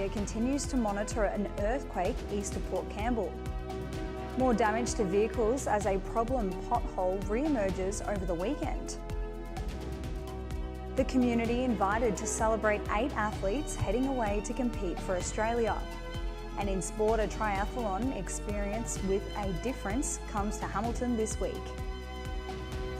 Australia continues to monitor an earthquake east of Port Campbell. More damage to vehicles as a problem pothole re-emerges over the weekend. The community invited to celebrate 8 athletes heading away to compete for Australia. And in sport, a triathlon experience with a difference comes to Hamilton this week.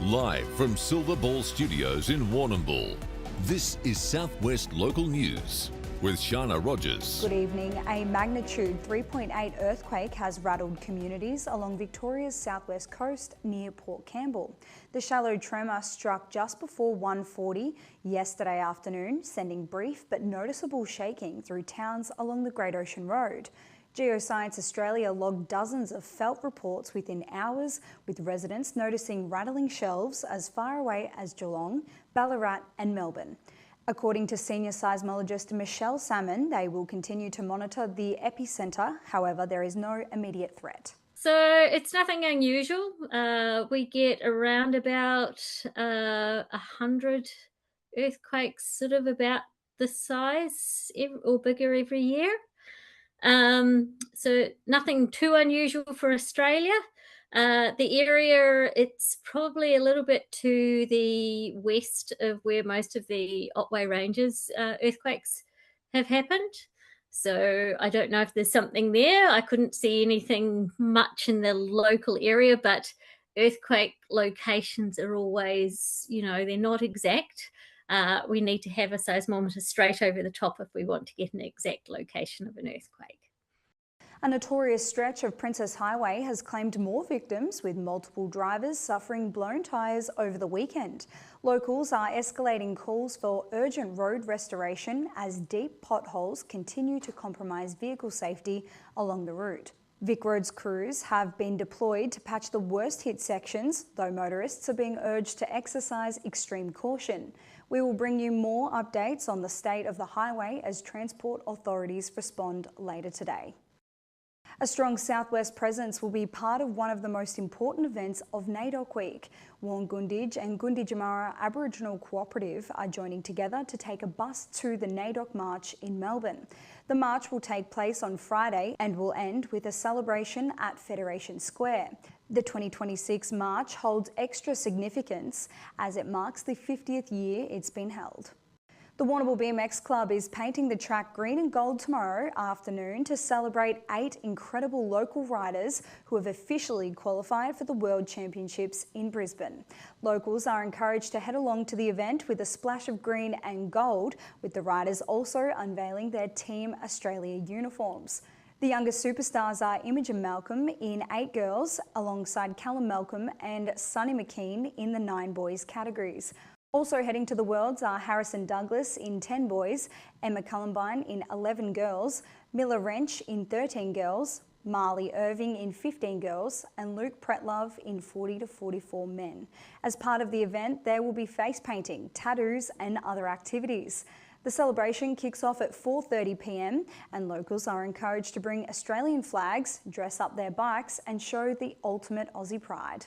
Live from Silver Ball Studios in Warrnambool, this is Southwest Local News with Sharna Rogers. Good evening. A magnitude 3.8 earthquake has rattled communities along Victoria's southwest coast near Port Campbell. The shallow tremor struck just before 1:40 yesterday afternoon, sending brief but noticeable shaking through towns along the Great Ocean Road. Geoscience Australia logged dozens of felt reports within hours, with residents noticing rattling shelves as far away as Geelong, Ballarat and Melbourne. According to senior seismologist Michelle Salmon, they will continue to monitor the epicentre. However, there is no immediate threat. So it's nothing unusual. We get around about 100 earthquakes, sort of about this size or bigger every year. So nothing too unusual for Australia. The area, it's probably a little bit to the west of where most of the Otway Ranges earthquakes have happened. So I don't know if there's something there. I couldn't see anything much in the local area, but earthquake locations are always, they're not exact. We need to have a seismometer straight over the top if we want to get an exact location of an earthquake. A notorious stretch of Princess Highway has claimed more victims, with multiple drivers suffering blown tyres over the weekend. Locals are escalating calls for urgent road restoration as deep potholes continue to compromise vehicle safety along the route. Vic Roads crews have been deployed to patch the worst hit sections, though motorists are being urged to exercise extreme caution. We will bring you more updates on the state of the highway as transport authorities respond later today. A strong southwest presence will be part of one of the most important events of NAIDOC Week. Warrnambool and Gunditjmara Aboriginal Cooperative are joining together to take a bus to the NAIDOC March in Melbourne. The march will take place on Friday and will end with a celebration at Federation Square. The 2026 march holds extra significance as it marks the 50th year it's been held. The Warrnambool BMX Club is painting the track green and gold tomorrow afternoon to celebrate 8 incredible local riders who have officially qualified for the World Championships in Brisbane. Locals are encouraged to head along to the event with a splash of green and gold, with the riders also unveiling their Team Australia uniforms. The youngest superstars are Imogen Malcolm in 8 girls, alongside Callum Malcolm and Sonny McKean in the 9 boys categories. Also heading to the Worlds are Harrison Douglas in 10 boys, Emma Columbine in 11 girls, Miller Wrench in 13 girls, Marley Irving in 15 girls, and Luke Pretlove in 40 to 44 men. As part of the event, there will be face painting, tattoos and other activities. The celebration kicks off at 4:30 p.m. and locals are encouraged to bring Australian flags, dress up their bikes and show the ultimate Aussie pride.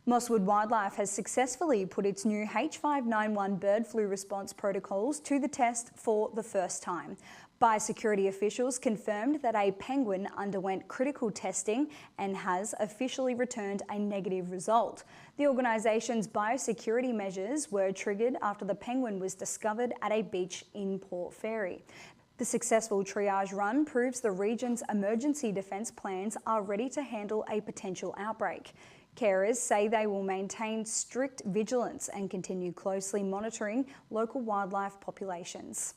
Mosswood Wildlife has successfully put its new H5N1 bird flu response protocols to the test for the first time. Biosecurity officials confirmed that a penguin underwent critical testing and has officially returned a negative result. The organisation's biosecurity measures were triggered after the penguin was discovered at a beach in Port Fairy. The successful triage run proves the region's emergency defence plans are ready to handle a potential outbreak. Carers say they will maintain strict vigilance and continue closely monitoring local wildlife populations.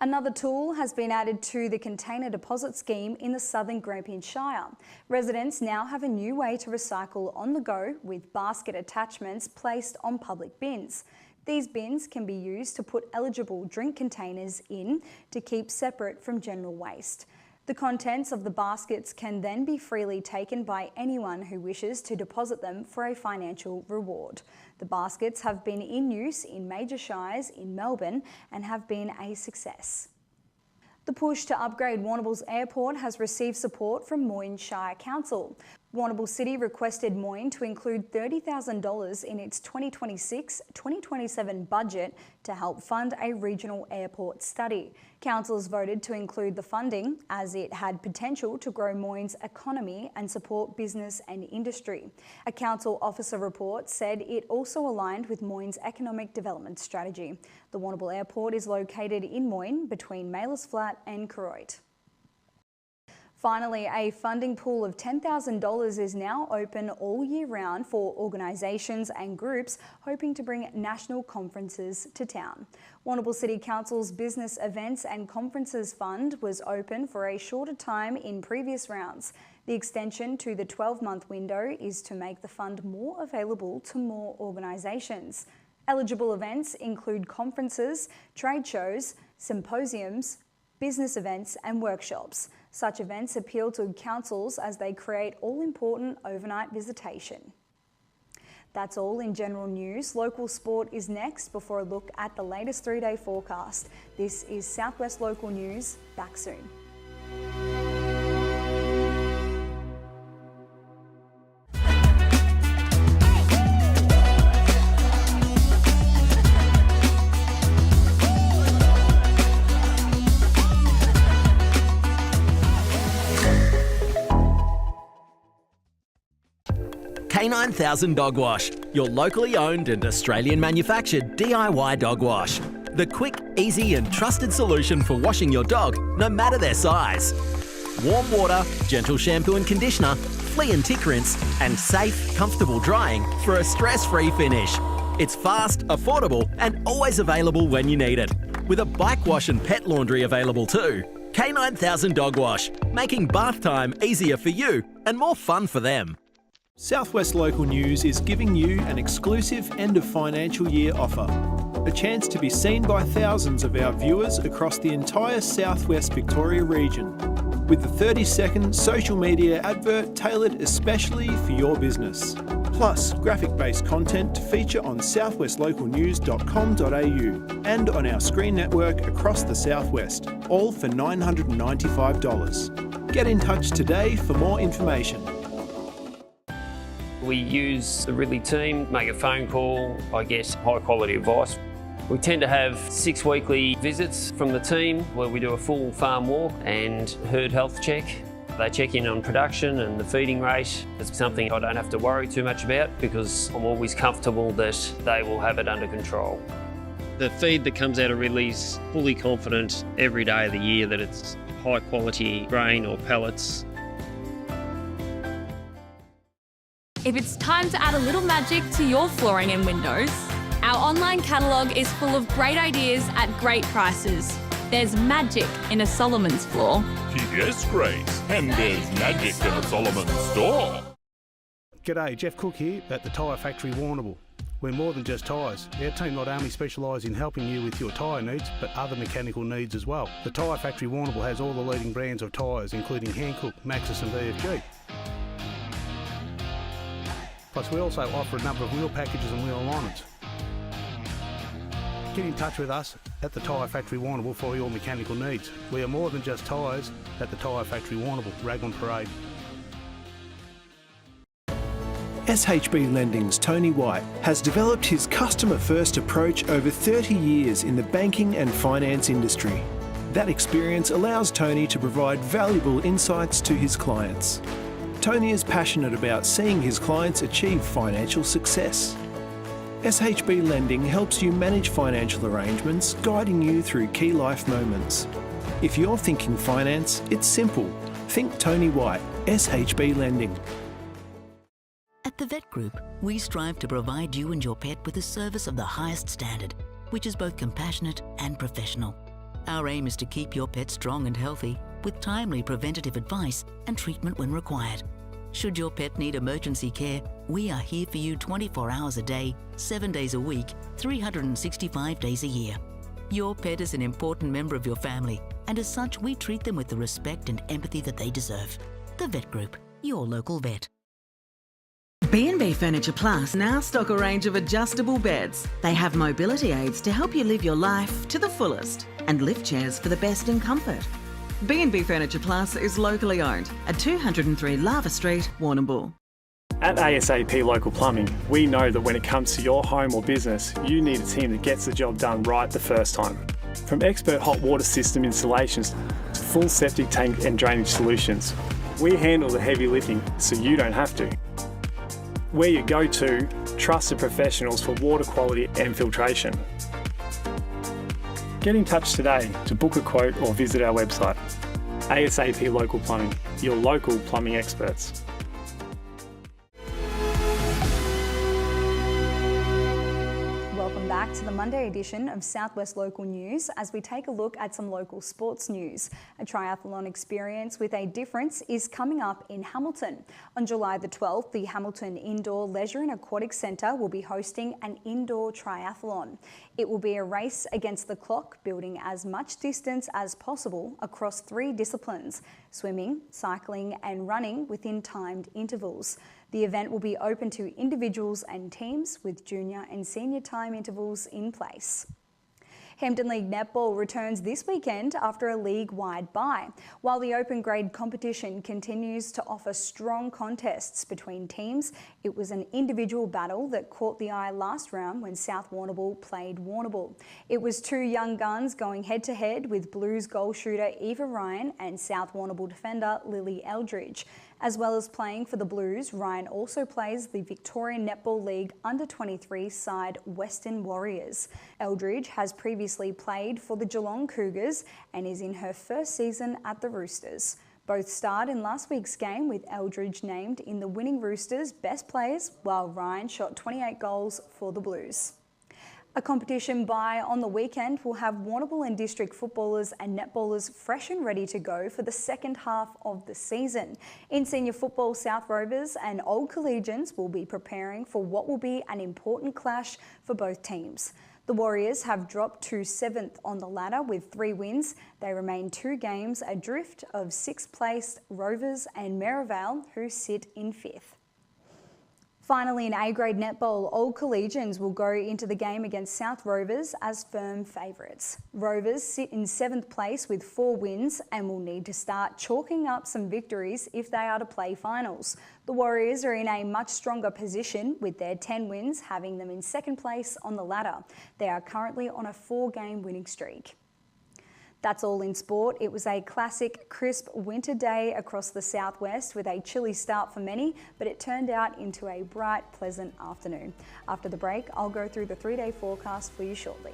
Another tool has been added to the container deposit scheme in the southern Grampian Shire. Residents now have a new way to recycle on the go, with basket attachments placed on public bins. These bins can be used to put eligible drink containers in to keep separate from general waste. The contents of the baskets can then be freely taken by anyone who wishes to deposit them for a financial reward. The baskets have been in use in major shires in Melbourne and have been a success. The push to upgrade Warrnambool's airport has received support from Moyne Shire Council. Warrnambool City requested Moyne to include $30,000 in its 2026-2027 budget to help fund a regional airport study. Councillors voted to include the funding as it had potential to grow Moyne's economy and support business and industry. A council officer report said it also aligned with Moyne's economic development strategy. The Warrnambool Airport is located in Moyne between Mailers Flat and Koroit. Finally, a funding pool of $10,000 is now open all year round for organisations and groups hoping to bring national conferences to town. Warrnambool City Council's Business Events and Conferences Fund was open for a shorter time in previous rounds. The extension to the 12-month window is to make the fund more available to more organisations. Eligible events include conferences, trade shows, symposiums, business events and workshops. Such events appeal to councils as they create all-important overnight visitation. That's all in general news. Local sport is next before a look at the latest 3-day forecast. This is South West Local News. Back soon. K9000 Dog Wash, your locally owned and Australian manufactured DIY dog wash. The quick, easy and trusted solution for washing your dog, no matter their size. Warm water, gentle shampoo and conditioner, flea and tick rinse, and safe, comfortable drying for a stress-free finish. It's fast, affordable and always available when you need it. With a bike wash and pet laundry available too. K9000 Dog Wash, making bath time easier for you and more fun for them. South West Local News is giving you an exclusive end of financial year offer. A chance to be seen by thousands of our viewers across the entire South West Victoria region, with the 30-second social media advert tailored especially for your business. Plus, graphic-based content to feature on southwestlocalnews.com.au and on our screen network across the South West, all for $995. Get in touch today for more information. We use the Ridley team, make a phone call, I get high quality advice. We tend to have 6 weekly visits from the team where we do a full farm walk and herd health check. They check in on production and the feeding rate. It's something I don't have to worry too much about because I'm always comfortable that they will have it under control. The feed that comes out of Ridley's fully confident every day of the year that it's high quality grain or pellets. If it's time to add a little magic to your flooring and windows, our online catalogue is full of great ideas at great prices. There's magic in a Solomon's floor. Yes, great. And there's magic in a Solomon's store. G'day, Jeff Cook here at the Tyre Factory Warrnambool. We're more than just tyres. Our team not only specialise in helping you with your tyre needs, but other mechanical needs as well. The Tyre Factory Warrnambool has all the leading brands of tyres, including Hankook, Maxxis and VFG. Plus we also offer a number of wheel packages and wheel alignments. Get in touch with us at the Tyre Factory Warrnambool for your mechanical needs. We are more than just tyres at the Tyre Factory Warrnambool, Raglan Parade. SHB Lending's Tony White has developed his customer-first approach over 30 years in the banking and finance industry. That experience allows Tony to provide valuable insights to his clients. Tony is passionate about seeing his clients achieve financial success. SHB Lending helps you manage financial arrangements, guiding you through key life moments. If you're thinking finance, it's simple. Think Tony White, SHB Lending. At the Vet Group, we strive to provide you and your pet with a service of the highest standard, which is both compassionate and professional. Our aim is to keep your pet strong and healthy, with timely preventative advice and treatment when required. Should your pet need emergency care, we are here for you 24 hours a day, 7 days a week, 365 days a year. Your pet is an important member of your family, and as such, we treat them with the respect and empathy that they deserve. The Vet Group, your local vet. B&B Furniture Plus now stock a range of adjustable beds. They have mobility aids to help you live your life to the fullest, and lift chairs for the best in comfort. B&B Furniture Plus is locally owned at 203 Lava Street, Warrnambool. At ASAP Local Plumbing, we know that when it comes to your home or business, you need a team that gets the job done right the first time. From expert hot water system installations to full septic tank and drainage solutions, we handle the heavy lifting so you don't have to. We're your go-to trusted professionals for water quality and filtration. Get in touch today to book a quote or visit our website. ASAP Local Plumbing, your local plumbing experts. Welcome back to the Monday edition of Southwest Local News as we take a look at some local sports news. A triathlon experience with a difference is coming up in Hamilton. On July the 12th, the Hamilton Indoor Leisure and Aquatic Centre will be hosting an indoor triathlon. It will be a race against the clock, building as much distance as possible across 3 disciplines: swimming, cycling and running within timed intervals. The event will be open to individuals and teams with junior and senior time intervals in place. Hampton League Netball returns this weekend after a league-wide bye. While the open grade competition continues to offer strong contests between teams, it was an individual battle that caught the eye last round when South Warrnambool played Warrnambool. It was 2 young guns going head-to-head with Blues goal shooter Eva Ryan and South Warrnambool defender Lily Eldridge. As well as playing for the Blues, Ryan also plays the Victorian Netball League Under-23 side Western Warriors. Eldridge has previously played for the Geelong Cougars and is in her first season at the Roosters. Both starred in last week's game, with Eldridge named in the winning Roosters best players, while Ryan shot 28 goals for the Blues. A competition bye on the weekend will have Warrnambool and district footballers and netballers fresh and ready to go for the second half of the season. In senior football, South Rovers and Old Collegians will be preparing for what will be an important clash for both teams. The Warriors have dropped to 7th on the ladder with 3 wins. They remain 2 games adrift of 6th placed Rovers and Merivale, who sit in 5th. Finally, in A-grade netball, Old Collegians will go into the game against South Rovers as firm favourites. Rovers sit in 7th place with 4 wins and will need to start chalking up some victories if they are to play finals. The Warriors are in a much stronger position with their 10 wins having them in 2nd place on the ladder. They are currently on a 4-game winning streak. That's all in sport. It was a classic, crisp winter day across the southwest with a chilly start for many, but it turned out into a bright, pleasant afternoon. After the break, I'll go through the 3-day forecast for you shortly.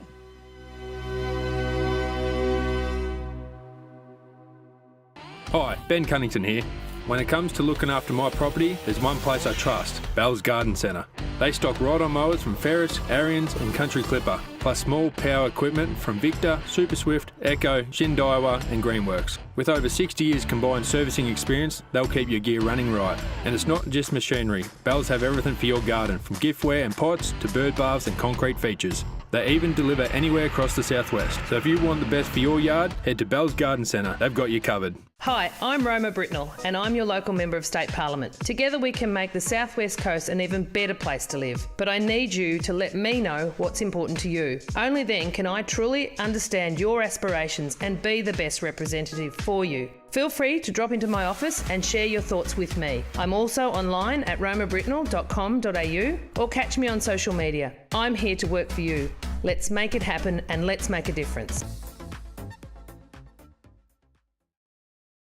Hi, Ben Cunnington here. When it comes to looking after my property, there's one place I trust, Bell's Garden Centre. They stock ride-on mowers from Ferris, Ariens and Country Clipper, plus small power equipment from Victor, Super Swift, Echo, Shin-Daiwa and Greenworks. With over 60 years combined servicing experience, they'll keep your gear running right. And it's not just machinery. Bells have everything for your garden, from giftware and pots to bird baths and concrete features. They even deliver anywhere across the southwest. So if you want the best for your yard, head to Bell's Garden Centre. They've got you covered. Hi, I'm Roma Britnell and I'm your local member of State Parliament. Together we can make the South West Coast an even better place to live. But I need you to let me know what's important to you. Only then can I truly understand your aspirations and be the best representative for you. Feel free to drop into my office and share your thoughts with me. I'm also online at romabritnell.com.au or catch me on social media. I'm here to work for you. Let's make it happen and let's make a difference.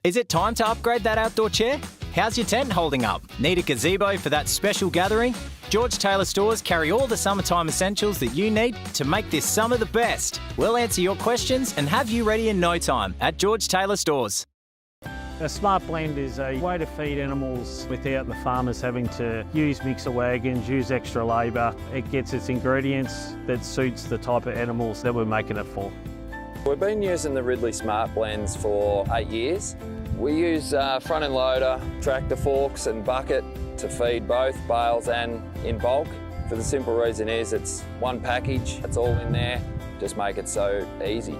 Is it time to upgrade that outdoor chair? How's your tent holding up? Need a gazebo for that special gathering? George Taylor Stores carry all the summertime essentials that you need to make this summer the best. We'll answer your questions and have you ready in no time at George Taylor Stores. A smart blend is a way to feed animals without the farmers having to use mixer wagons, use extra labour. It gets its ingredients that suits the type of animals that we're making it for. We've been using the Ridley Smart Blends for 8 years. We use front end loader, tractor forks and bucket to feed both bales and in bulk. For the simple reason is it's one package, it's all in there, just make it so easy.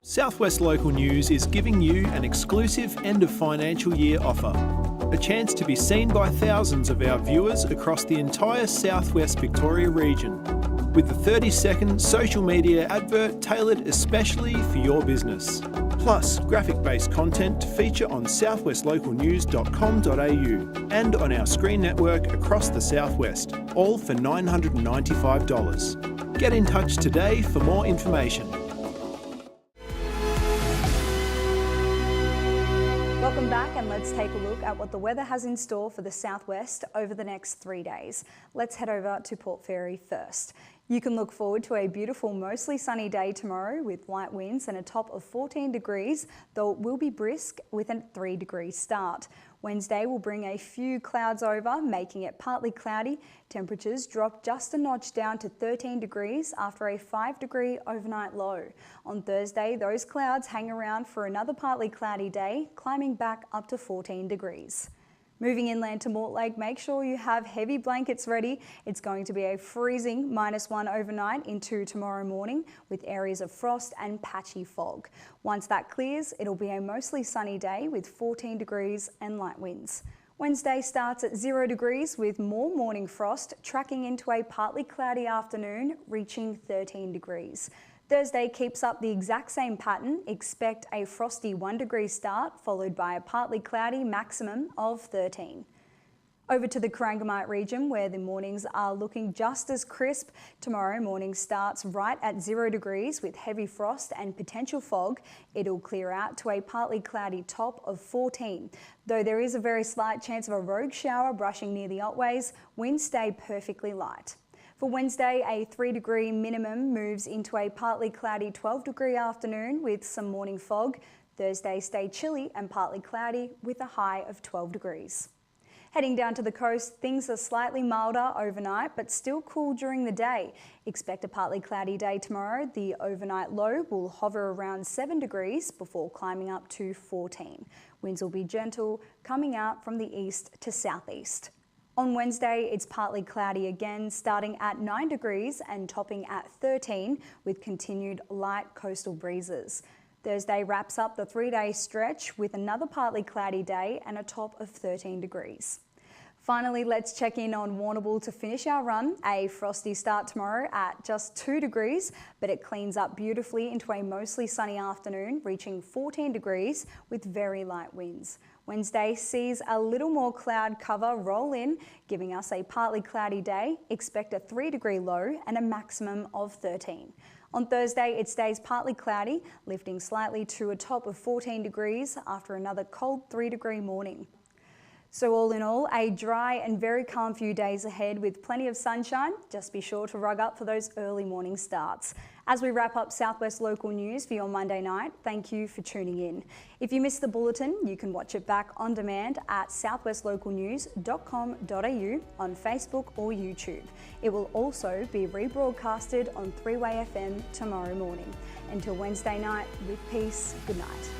Southwest Local News is giving you an exclusive end of financial year offer. A chance to be seen by thousands of our viewers across the entire Southwest Victoria region. with the 30-second social media advert tailored especially for your business. Plus, graphic-based content to feature on southwestlocalnews.com.au and on our screen network across the southwest, all for $995. Get in touch today for more information. Welcome back, and let's take a look at what the weather has in store for the southwest over the next 3 days. Let's head over to Port Fairy first. You can look forward to a beautiful, mostly sunny day tomorrow with light winds and a top of 14 degrees, though it will be brisk with a 3-degree start. Wednesday will bring a few clouds over, making it partly cloudy. Temperatures drop just a notch down to 13 degrees after a 5-degree overnight low. On Thursday, those clouds hang around for another partly cloudy day, climbing back up to 14 degrees. Moving inland to Mortlake, make sure you have heavy blankets ready. It's going to be a freezing -1 overnight into tomorrow morning with areas of frost and patchy fog. Once that clears, it'll be a mostly sunny day with 14 degrees and light winds. Wednesday starts at 0 degrees with more morning frost, tracking into a partly cloudy afternoon, reaching 13 degrees. Thursday keeps up the exact same pattern. Expect a frosty 1-degree start, followed by a partly cloudy maximum of 13. Over to the Corangamite region, where the mornings are looking just as crisp. Tomorrow morning starts right at 0 degrees with heavy frost and potential fog. It'll clear out to a partly cloudy top of 14. Though there is a very slight chance of a rogue shower brushing near the Otways, winds stay perfectly light. For Wednesday, a 3-degree minimum moves into a partly cloudy 12-degree afternoon with some morning fog. Thursday stay chilly and partly cloudy with a high of 12 degrees. Heading down to the coast, things are slightly milder overnight but still cool during the day. Expect a partly cloudy day tomorrow. The overnight low will hover around 7 degrees before climbing up to 14. Winds will be gentle, coming out from the east to southeast. On Wednesday, it's partly cloudy again, starting at 9 degrees and topping at 13 with continued light coastal breezes. Thursday wraps up the 3-day stretch with another partly cloudy day and a top of 13 degrees. Finally, let's check in on Warrnambool to finish our run. A frosty start tomorrow at just 2 degrees, but it cleans up beautifully into a mostly sunny afternoon, reaching 14 degrees with very light winds. Wednesday sees a little more cloud cover roll in, giving us a partly cloudy day. Expect a 3-degree low and a maximum of 13. On Thursday, it stays partly cloudy, lifting slightly to a top of 14 degrees after another cold 3-degree morning. So all in all, a dry and very calm few days ahead with plenty of sunshine. Just be sure to rug up for those early morning starts. As we wrap up Southwest Local News for your Monday night, thank you for tuning in. If you missed the bulletin, you can watch it back on demand at southwestlocalnews.com.au on Facebook or YouTube. It will also be rebroadcasted on 3-Way FM tomorrow morning. Until Wednesday night, with peace, good night.